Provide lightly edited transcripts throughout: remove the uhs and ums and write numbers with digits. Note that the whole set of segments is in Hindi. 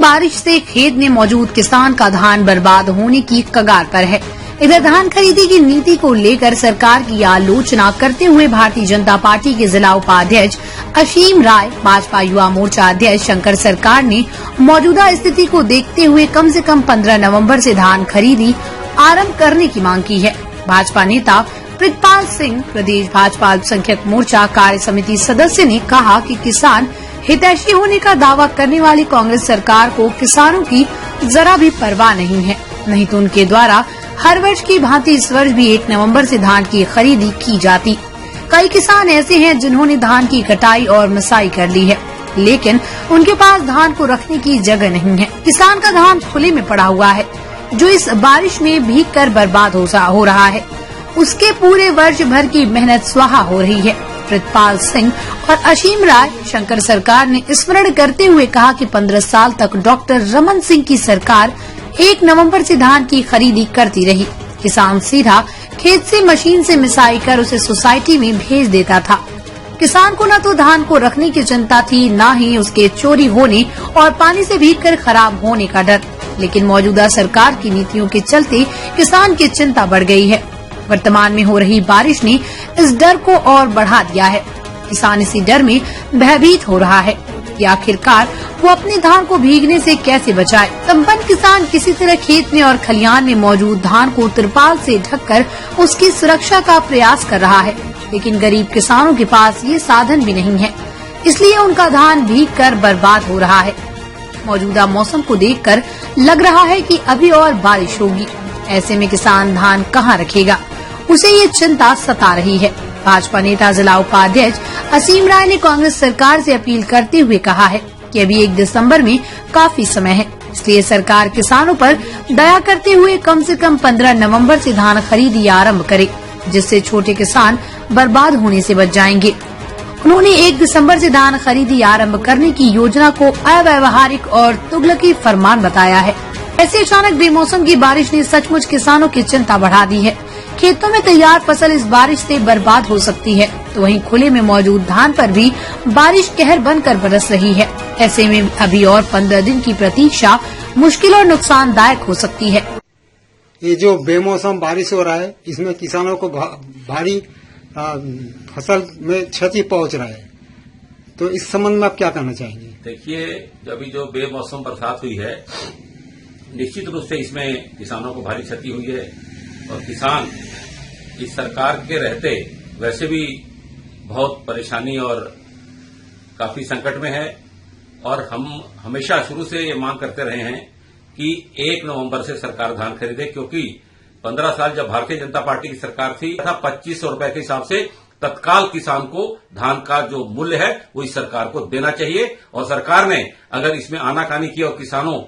बारिश से खेत में मौजूद किसान का धान बर्बाद होने की कगार पर है। इधर धान खरीदी की नीति को लेकर सरकार की आलोचना करते हुए भारतीय जनता पार्टी के जिला उपाध्यक्ष असीम राय, भाजपा युवा मोर्चा अध्यक्ष शंकर सरकार ने मौजूदा स्थिति को देखते हुए कम से कम 15 नवंबर से धान खरीदी आरंभ करने की मांग की है। भाजपा नेता प्रितपाल सिंह, प्रदेश भाजपा अल्पसंख्यक मोर्चा कार्य समिति सदस्य ने कहा कि किसान हितैषी होने का दावा करने वाली कांग्रेस सरकार को किसानों की जरा भी परवाह नहीं है, नहीं तो उनके द्वारा हर वर्ष की भांति इस वर्ष भी 1 नवंबर से धान की खरीदी की जाती। कई किसान ऐसे हैं जिन्होंने धान की कटाई और मिसाई कर ली है, लेकिन उनके पास धान को रखने की जगह नहीं है। किसान का धान खुले में पड़ा हुआ है, जो इस बारिश में भीग कर बर्बाद हो रहा है। उसके पूरे वर्ष भर की मेहनत स्वाहा हो रही है। प्रितपाल सिंह और असीम राय शंकर सरकार ने स्मरण करते हुए कहा कि 15 साल तक डॉक्टर रमन सिंह की सरकार 1 नवंबर से धान की खरीदी करती रही। किसान सीधा खेत से मशीन से मिसाई कर उसे सोसाइटी में भेज देता था। किसान को न तो धान को रखने की चिंता थी, न ही उसके चोरी होने और पानी से भीगकर खराब होने का डर। लेकिन मौजूदा सरकार की नीतियों के चलते किसान की चिंता बढ़ गई है। वर्तमान में हो रही बारिश ने इस डर को और बढ़ा दिया है। किसान इसी डर में भयभीत हो रहा है कि आखिरकार वो अपने धान को भीगने से कैसे बचाए। संपन्न किसान किसी तरह खेत में और खलिहान में मौजूद धान को तिरपाल से ढककर उसकी सुरक्षा का प्रयास कर रहा है, लेकिन गरीब किसानों के पास ये साधन भी नहीं है, इसलिए उनका धान भीग कर बर्बाद हो रहा है। मौजूदा मौसम को देखकर लग रहा है कि अभी और बारिश होगी। ऐसे में किसान धान कहाँ रखेगा, उसे ये चिंता सता रही है। भाजपा नेता जिला उपाध्यक्ष असीम राय ने कांग्रेस सरकार से अपील करते हुए कहा है कि अभी 1 दिसंबर में काफी समय है, इसलिए सरकार किसानों पर दया करते हुए कम से कम 15 नवंबर से धान खरीदी आरंभ करे, जिससे छोटे किसान बर्बाद होने से बच जाएंगे। उन्होंने 1 दिसंबर से धान खरीदी आरंभ करने की योजना को अव्यावहारिक और तुगलकी फरमान बताया है। ऐसे अचानक बेमौसम की बारिश ने सचमुच किसानों की चिंता बढ़ा दी है। खेतों में तैयार फसल इस बारिश से बर्बाद हो सकती है, तो वहीं खुले में मौजूद धान पर भी बारिश कहर बनकर बरस रही है। ऐसे में अभी और 15 दिन की प्रतीक्षा मुश्किल और नुकसानदायक हो सकती है। ये जो बेमौसम बारिश हो रहा है, इसमें किसानों को भारी फसल में क्षति पहुंच रहा है, तो इस संबंध में आप क्या कहना चाहेंगे? देखिए, अभी जो बेमौसम बरसात हुई है, निश्चित रूप से इसमें किसानों को भारी क्षति हुई है और किसान इस सरकार के रहते वैसे भी बहुत परेशानी और काफी संकट में है। और हम हमेशा शुरू से ये मांग करते रहे हैं कि 1 नवंबर से सरकार धान खरीदे, क्योंकि 15 साल जब भारतीय जनता पार्टी की सरकार थी, 2500 रुपए के हिसाब से तत्काल किसान को धान का जो मूल्य है वो इस सरकार को देना चाहिए। और सरकार ने अगर इसमें आनाकानी की और किसानों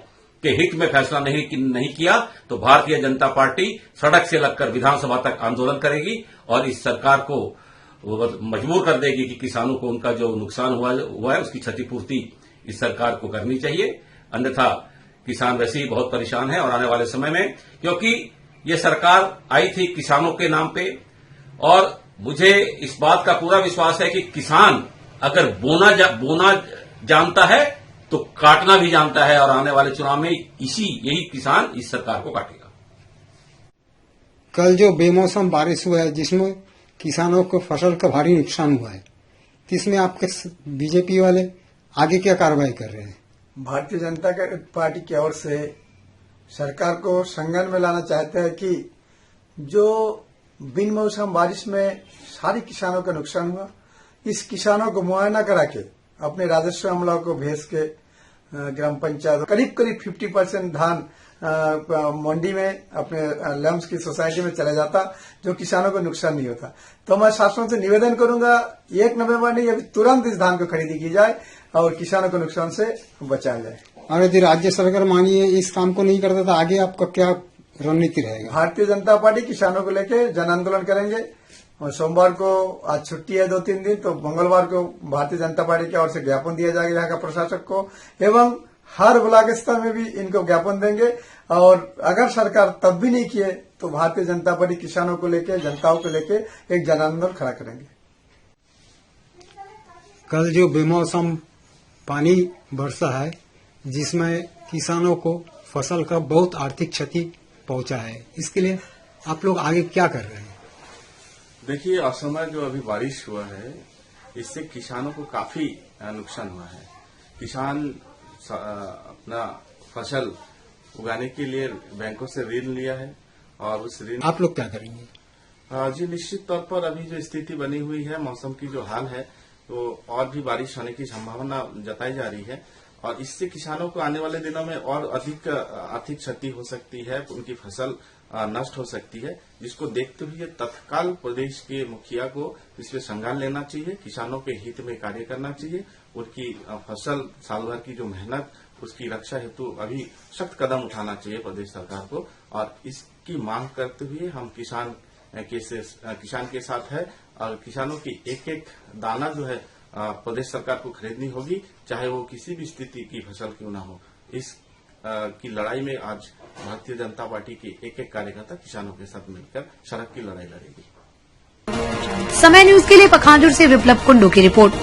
के हित में फैसला नहीं किया तो भारतीय जनता पार्टी सड़क से लगकर विधानसभा तक आंदोलन करेगी और इस सरकार को मजबूर कर देगी कि किसानों को उनका जो नुकसान हुआ है उसकी क्षतिपूर्ति इस सरकार को करनी चाहिए। अन्यथा किसान वैसे ही बहुत परेशान है और आने वाले समय में, क्योंकि ये सरकार आई थी किसानों के नाम पे, और मुझे इस बात का पूरा विश्वास है कि किसान अगर बोना जानता है तो काटना भी जानता है, और आने वाले चुनाव में यही किसान इस सरकार को काटेगा। कल जो बेमौसम बारिश हुआ है, जिसमें किसानों को फसल का भारी नुकसान हुआ है, इसमें आपके बीजेपी वाले आगे क्या कार्रवाई कर रहे हैं? भारतीय जनता पार्टी की ओर से सरकार को संज्ञान में लाना चाहते हैं कि जो बिन मौसम बारिश में सारे किसानों का नुकसान हुआ, इस किसानों को मुआयना करा के अपने राजस्व अमला को भेज के ग्राम पंचायत करीब 50% धान मंडी में अपने लम्स की सोसाइटी में चला जाता, जो किसानों को नुकसान नहीं होता। तो मैं शासनों से निवेदन करूंगा, 1 नवंबर नहीं, अभी तुरंत इस धान को खरीदी की जाए और किसानों को नुकसान से बचाया जाए। और यदि राज्य सरकार मानिए इस काम को नहीं करता तो आगे आपका क्या रणनीति रहेगा? भारतीय जनता पार्टी किसानों को लेकर जन आंदोलन करेंगे। और सोमवार को, आज छुट्टी है 2-3 दिन, तो मंगलवार को भारतीय जनता पार्टी की ओर से ज्ञापन दिया जाएगा यहाँ का प्रशासक को, एवं हर ब्लॉक स्तर में भी इनको ज्ञापन देंगे। और अगर सरकार तब भी नहीं किए तो भारतीय जनता पार्टी किसानों को लेकर, जनताओं को लेकर एक जन आंदोलन खड़ा करेंगे। कल जो बेमौसम पानी बरसा है, जिसमें किसानों को फसल का बहुत आर्थिक क्षति पहुंचा है। इसके लिए आप लोग आगे क्या कर रहे हैं? देखिए, असमय जो अभी बारिश हुआ है, इससे किसानों को काफी नुकसान हुआ है। किसान अपना फसल उगाने के लिए बैंकों से ऋण लिया है और उस ऋण आप लोग क्या करेंगे? जी, निश्चित तौर पर अभी जो स्थिति बनी हुई है, मौसम की जो हाल है, तो और भी बारिश होने की संभावना जताई जा रही है और इससे किसानों को आने वाले दिनों में और अधिक आर्थिक क्षति हो सकती है, उनकी फसल नष्ट हो सकती है, जिसको देखते हुए तत्काल प्रदेश के मुखिया को इसमें संज्ञान लेना चाहिए, किसानों के हित में कार्य करना चाहिए, उनकी फसल साल भर की जो मेहनत उसकी रक्षा हेतु अभी सख्त कदम उठाना चाहिए प्रदेश सरकार को और इसकी मांग करते हुए हम किसान के साथ है और किसानों की एक एक दाना जो है प्रदेश सरकार को खरीदनी होगी, चाहे वो किसी भी स्थिति की फसल क्यों ना हो। इस की लड़ाई में आज भारतीय जनता पार्टी के एक एक कार्यकर्ता किसानों के साथ मिलकर सड़क की लड़ाई लड़ेगी। समय न्यूज के लिए पखांजूर से विप्लव कुंडू की रिपोर्ट।